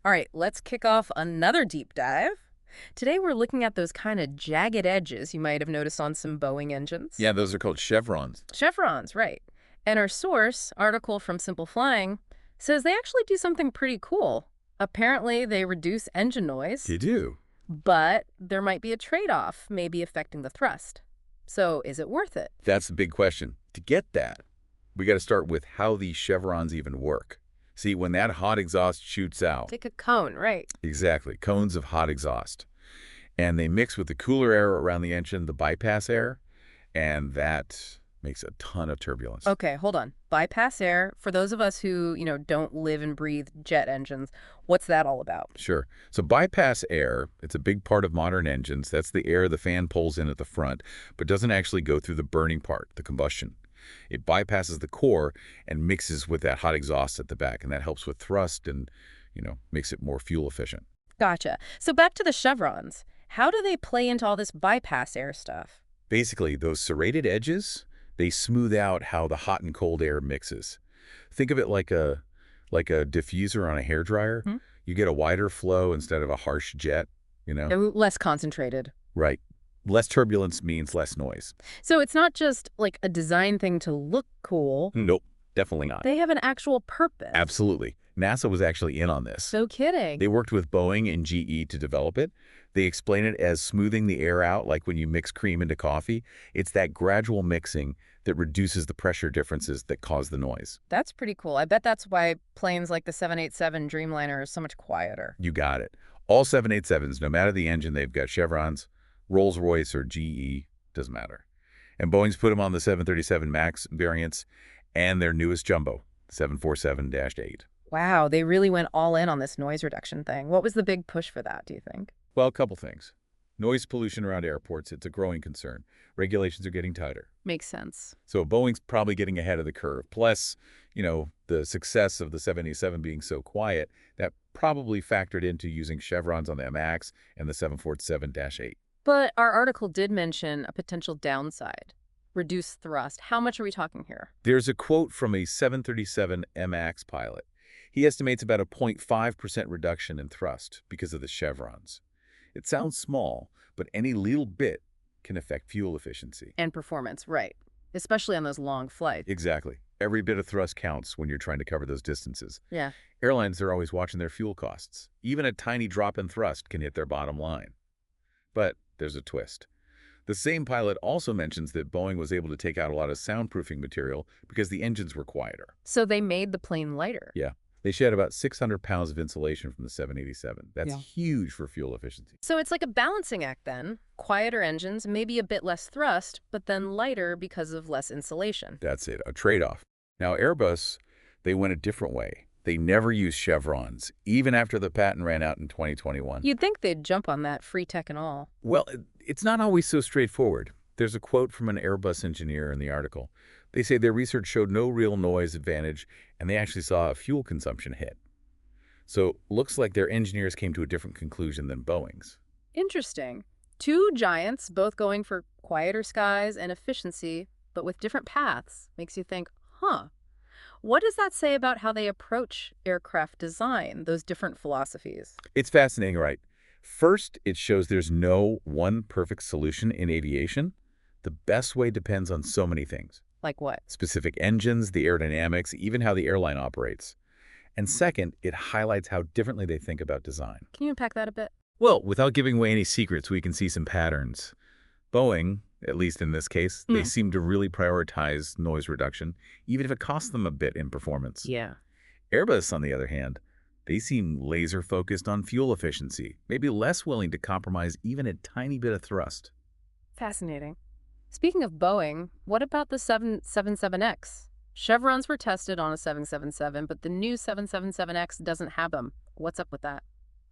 All right, let's kick off another deep dive. Today we're looking at those kind of jagged edges you might have noticed on some Boeing engines. Yeah, those are called chevrons. Chevrons, right. And our source, article from Simple Flying, says they actually do something pretty cool. Apparently, they reduce engine noise, They do. but there might be a trade-off, maybe affecting the thrust. So is it worth it? That's the big question. To get that, we got to start with how these chevrons even work. See, when that hot exhaust shoots out, It's like a cone, right? exactly, cones of hot exhaust, and they mix with the cooler air around the engine, the bypass air, and that makes a ton of turbulence. Okay, hold on. Bypass air, for those of us who, don't live and breathe jet engines, what's that all about? Sure. So bypass air, it's a big part of modern engines. That's the air the fan pulls in at the front, but doesn't actually go through the burning part, the combustion. It bypasses the core and mixes with that hot exhaust at the back, and that helps with thrust and, makes it more fuel efficient. Gotcha. So back to the chevrons. How do they play into all this bypass air stuff? Basically, those serrated edges, they smooth out how the hot and cold air mixes. Think of it like a diffuser on a hairdryer. Hmm? You get a wider flow instead of a harsh jet, you know? They're less concentrated. Right. Less turbulence means less noise. So it's not just like a design thing to look cool. Nope, definitely not. They have an actual purpose. Absolutely. NASA was actually in on this. No kidding. They worked with Boeing and GE to develop it. They explain it as smoothing the air out like when you mix cream into coffee. It's that gradual mixing that reduces the pressure differences that cause the noise. That's pretty cool. I bet that's why planes like the 787 Dreamliner are so much quieter. You got it. All 787s, no matter the engine, they've got chevrons. Rolls-Royce or GE, doesn't matter. And Boeing's put them on the 737 MAX variants and their newest jumbo, 747-8. Wow, they really went all in on this noise reduction thing. What was the big push for that, do you think? Well, a couple things. Noise pollution around airports, it's a growing concern. Regulations are getting tighter. Makes sense. So Boeing's probably getting ahead of the curve. Plus, the success of the 787 being so quiet, that probably factored into using chevrons on the MAX and the 747-8. But our article did mention a potential downside. Reduced thrust. How much are we talking here? There's a quote from a 737 MAX pilot. He estimates about a 0.5% reduction in thrust because of the chevrons. It sounds small, but any little bit can affect fuel efficiency. And performance, right. Especially on those long flights. Exactly. Every bit of thrust counts when you're trying to cover those distances. Yeah. Airlines are always watching their fuel costs. Even a tiny drop in thrust can hit their bottom line. But there's a twist. The same pilot also mentions that Boeing was able to take out a lot of soundproofing material because the engines were quieter. So they made the plane lighter. Yeah. They shed about 600 pounds of insulation from the 787. That's Yeah. huge for fuel efficiency. So it's like a balancing act then. Quieter engines, maybe a bit less thrust, but then lighter because of less insulation. That's it, a trade-off. Now, Airbus, they went a different way. They never used chevrons, even after the patent ran out in 2021. You'd think they'd jump on that, free tech and all. Well, it's not always so straightforward. There's a quote from an Airbus engineer in the article. They say their research showed no real noise advantage, and they actually saw a fuel consumption hit. So looks like their engineers came to a different conclusion than Boeing's. Interesting. Two giants, both going for quieter skies and efficiency, but with different paths. Makes you think, huh, what does that say about how they approach aircraft design, those different philosophies? It's fascinating, right? First, it shows there's no one perfect solution in aviation. The best way depends on so many things. Like what? Specific engines, the aerodynamics, even how the airline operates. And second, it highlights how differently they think about design. Can you unpack that a bit? Well, without giving away any secrets, we can see some patterns. Boeing, at least in this case, they seem to really prioritize noise reduction, even if it costs them a bit in performance. Yeah. Airbus, on the other hand, they seem laser-focused on fuel efficiency, maybe less willing to compromise even a tiny bit of thrust. Fascinating. Speaking of Boeing, what about the 777X? Chevrons were tested on a 777, but the new 777X doesn't have them. What's up with that?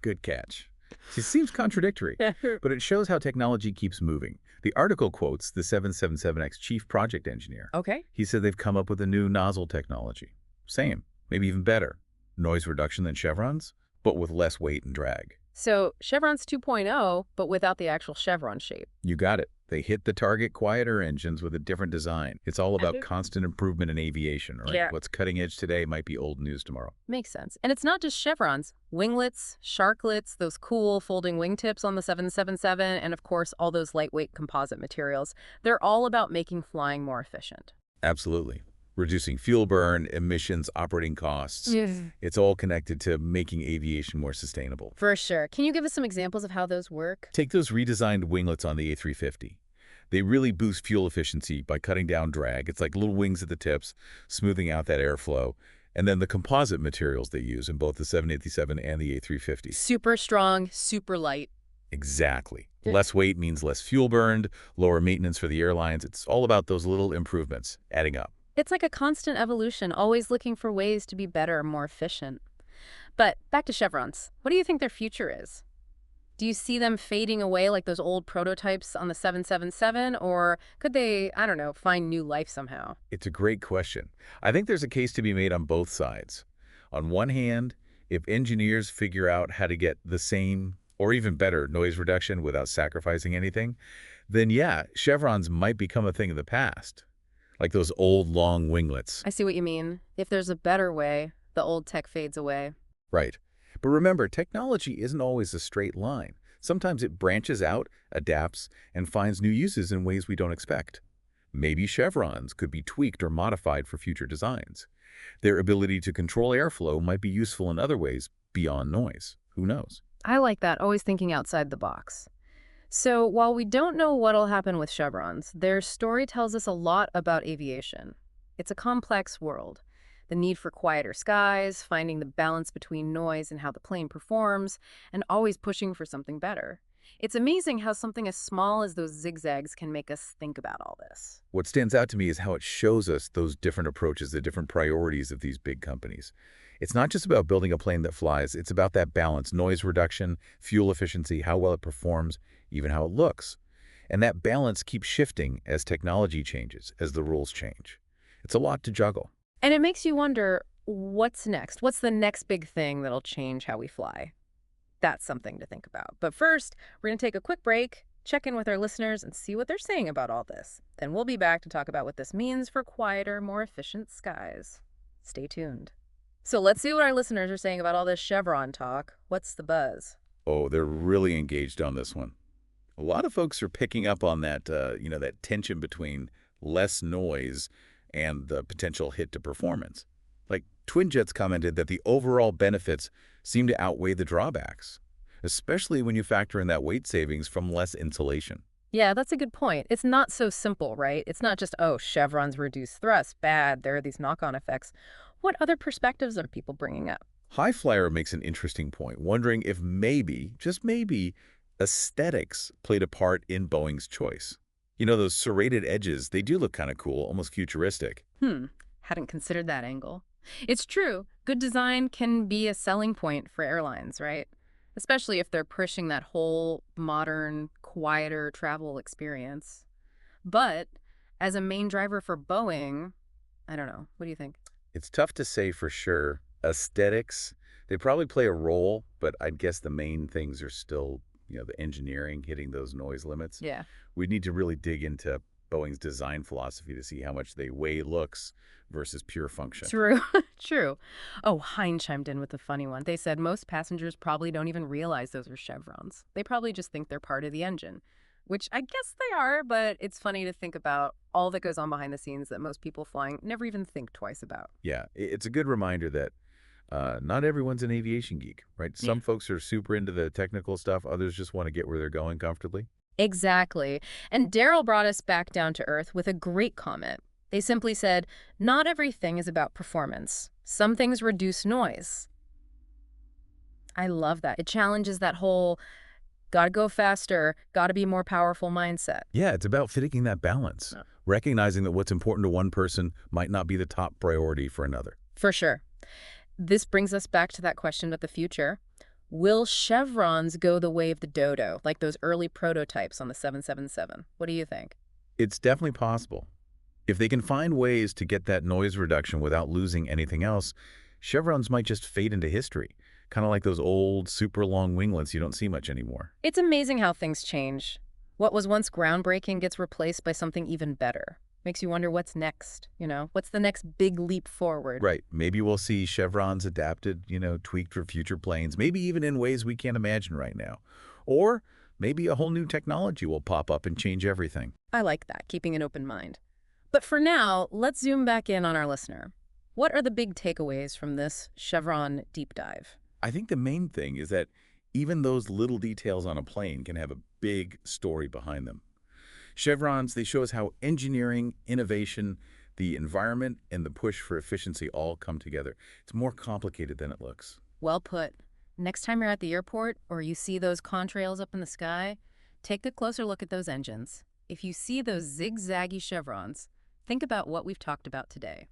Good catch. It seems contradictory, but it shows how technology keeps moving. The article quotes the 777X chief project engineer. Okay. He said they've come up with a new nozzle technology. Same, maybe even better. Noise reduction than chevrons, but with less weight and drag. So Chevrons 2.0, but without the actual chevron shape. You got it. They hit the target quieter engines with a different design. It's all about Mhm. constant improvement in aviation, right? Yeah. What's cutting edge today might be old news tomorrow. Makes sense. And it's not just chevrons. Winglets, sharklets, those cool folding wingtips on the 777, and of course, all those lightweight composite materials. They're all about making flying more efficient. Absolutely. Reducing fuel burn, emissions, operating costs. Yes. It's all connected to making aviation more sustainable. For sure. Can you give us some examples of how those work? Take those redesigned winglets on the A350. They really boost fuel efficiency by cutting down drag. It's like little wings at the tips, smoothing out that airflow. And then the composite materials they use in both the 787 and the A350. Super strong, super light. Exactly. Yeah. Less weight means less fuel burned, lower maintenance for the airlines. It's all about those little improvements adding up. It's like a constant evolution, always looking for ways to be better, more efficient. But back to chevrons. What do you think their future is? Do you see them fading away like those old prototypes on the 777, or could they, I don't know, find new life somehow? It's a great question. I think there's a case to be made on both sides. On one hand, if engineers figure out how to get the same or even better noise reduction without sacrificing anything, then yeah, chevrons might become a thing of the past, like those old long winglets. I see what you mean. If there's a better way, the old tech fades away. Right. But remember, technology isn't always a straight line. Sometimes it branches out, adapts, and finds new uses in ways we don't expect. Maybe chevrons could be tweaked or modified for future designs. Their ability to control airflow might be useful in other ways beyond noise. Who knows? I like that, always thinking outside the box. So while we don't know what'll happen with chevrons, their story tells us a lot about aviation. It's a complex world. The need for quieter skies, finding the balance between noise and how the plane performs, and always pushing for something better. It's amazing how something as small as those zigzags can make us think about all this. What stands out to me is how it shows us those different approaches, the different priorities of these big companies. It's not just about building a plane that flies, it's about that balance, noise reduction, fuel efficiency, how well it performs, even how it looks. And that balance keeps shifting as technology changes, as the rules change. It's a lot to juggle. And it makes you wonder, what's next? What's the next big thing that'll change how we fly? That's something to think about. But first, we're going to take a quick break, check in with our listeners, and see what they're saying about all this. Then we'll be back to talk about what this means for quieter, more efficient skies. Stay tuned. So let's see what our listeners are saying about all this Chevron talk. What's the buzz? Oh, they're really engaged on this one. A lot of folks are picking up on that, that tension between less noise and the potential hit to performance. Like Twinjets commented that the overall benefits seem to outweigh the drawbacks, especially when you factor in that weight savings from less insulation. Yeah, that's a good point. It's not so simple, right? It's not just, oh, chevrons reduce thrust, bad, there are these knock-on effects. What other perspectives are people bringing up? High Flyer makes an interesting point, wondering if maybe, just maybe, aesthetics played a part in Boeing's choice. You know, those serrated edges, they do look kind of cool, almost futuristic. Hadn't considered that angle. It's true, good design can be a selling point for airlines, right? Especially if they're pushing that whole modern, quieter travel experience. But as a main driver for Boeing, I don't know. What do you think? It's tough to say for sure. Aesthetics, they probably play a role, but I'd guess the main things are still, the engineering, hitting those noise limits. Yeah. We'd need to really dig into Boeing's design philosophy to see how much they weigh looks versus pure function. True. True. Oh, Hein chimed in with a funny one. They said most passengers probably don't even realize those are chevrons. They probably just think they're part of the engine, which I guess they are, but it's funny to think about all that goes on behind the scenes that most people flying never even think twice about. Yeah, it's a good reminder that not everyone's an aviation geek, right? Some folks are super into the technical stuff. Others just want to get where they're going comfortably. Exactly. And Daryl brought us back down to earth with a great comment. They simply said, not everything is about performance. Some things reduce noise. I love that. It challenges that whole gotta go faster, gotta be more powerful mindset. Yeah, it's about fitting that balance, recognizing that what's important to one person might not be the top priority for another. For sure. This brings us back to that question of the future. Will chevrons go the way of the dodo, like those early prototypes on the 777? What do you think? It's definitely possible. If they can find ways to get that noise reduction without losing anything else, chevrons might just fade into history, kind of like those old, super long winglets you don't see much anymore. It's amazing how things change. What was once groundbreaking gets replaced by something even better. Makes you wonder what's next, What's the next big leap forward? Right. Maybe we'll see chevrons adapted, tweaked for future planes, maybe even in ways we can't imagine right now. Or maybe a whole new technology will pop up and change everything. I like that, keeping an open mind. But for now, let's zoom back in on our listener. What are the big takeaways from this Chevron deep dive? I think the main thing is that even those little details on a plane can have a big story behind them. Chevrons, they show us how engineering, innovation, the environment, and the push for efficiency all come together. It's more complicated than it looks. Well put. Next time you're at the airport or you see those contrails up in the sky, take a closer look at those engines. If you see those zigzaggy chevrons, think about what we've talked about today.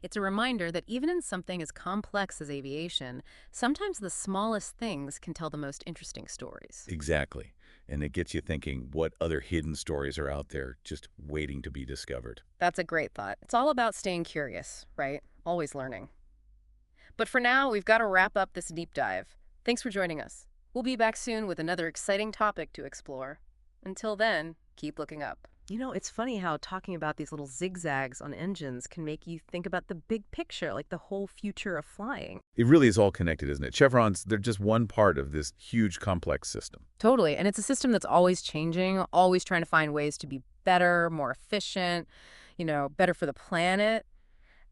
It's a reminder that even in something as complex as aviation, sometimes the smallest things can tell the most interesting stories. Exactly. And it gets you thinking what other hidden stories are out there just waiting to be discovered. That's a great thought. It's all about staying curious, right? Always learning. But for now, we've got to wrap up this deep dive. Thanks for joining us. We'll be back soon with another exciting topic to explore. Until then, keep looking up. It's funny how talking about these little zigzags on engines can make you think about the big picture, like the whole future of flying. It really is all connected, isn't it? Chevrons, they're just one part of this huge complex system. Totally. And it's a system that's always changing, always trying to find ways to be better, more efficient, better for the planet.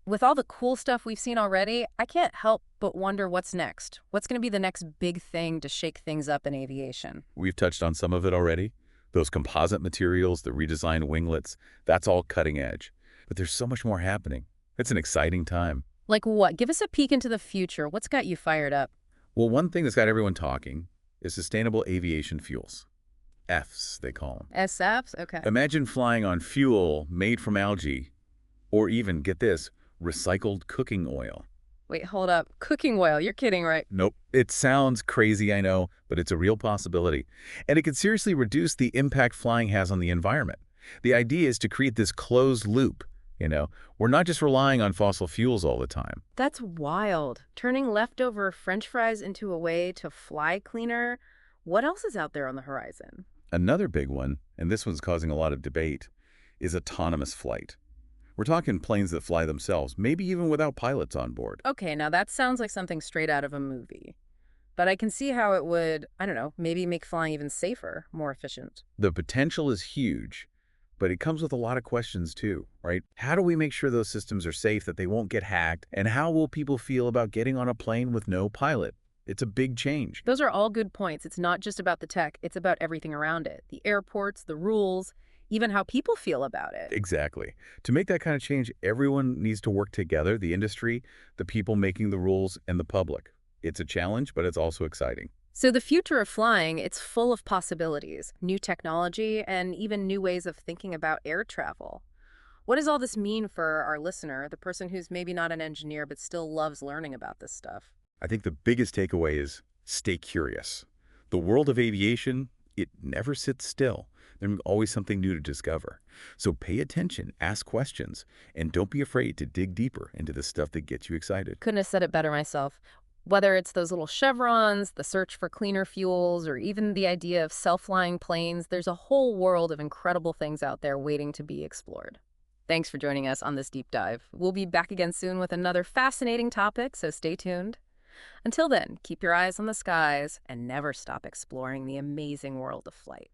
With all the cool stuff we've seen already, I can't help but wonder what's next. What's going to be the next big thing to shake things up in aviation? We've touched on some of it already. Those composite materials, the redesigned winglets, that's all cutting edge. But there's so much more happening. It's an exciting time. Like what? Give us a peek into the future. What's got you fired up? Well, one thing that's got everyone talking is sustainable aviation fuels. Fs, they call them. SFs? Okay. Imagine flying on fuel made from algae, or even, get this, recycled cooking oil. Wait, hold up. Cooking oil. You're kidding, right? Nope. It sounds crazy, I know, but it's a real possibility. And it could seriously reduce the impact flying has on the environment. The idea is to create this closed loop. We're not just relying on fossil fuels all the time. That's wild. Turning leftover French fries into a way to fly cleaner. What else is out there on the horizon? Another big one, and this one's causing a lot of debate, is autonomous flight. We're talking planes that fly themselves, maybe even without pilots on board. Okay, now that sounds like something straight out of a movie. But I can see how it would, I don't know, maybe make flying even safer, more efficient. The potential is huge, but it comes with a lot of questions too, right? How do we make sure those systems are safe, that they won't get hacked? And how will people feel about getting on a plane with no pilot? It's a big change. Those are all good points. It's not just about the tech, it's about everything around it. The airports, the rules, even how people feel about it. Exactly. To make that kind of change, everyone needs to work together, the industry, the people making the rules, and the public. It's a challenge, but it's also exciting. So the future of flying, it's full of possibilities, new technology, and even new ways of thinking about air travel. What does all this mean for our listener, the person who's maybe not an engineer but still loves learning about this stuff? I think the biggest takeaway is stay curious. The world of aviation, it never sits still. There's always something new to discover. So pay attention, ask questions, and don't be afraid to dig deeper into the stuff that gets you excited. Couldn't have said it better myself. Whether it's those little chevrons, the search for cleaner fuels, or even the idea of self-flying planes, there's a whole world of incredible things out there waiting to be explored. Thanks for joining us on this deep dive. We'll be back again soon with another fascinating topic, so stay tuned. Until then, keep your eyes on the skies and never stop exploring the amazing world of flight.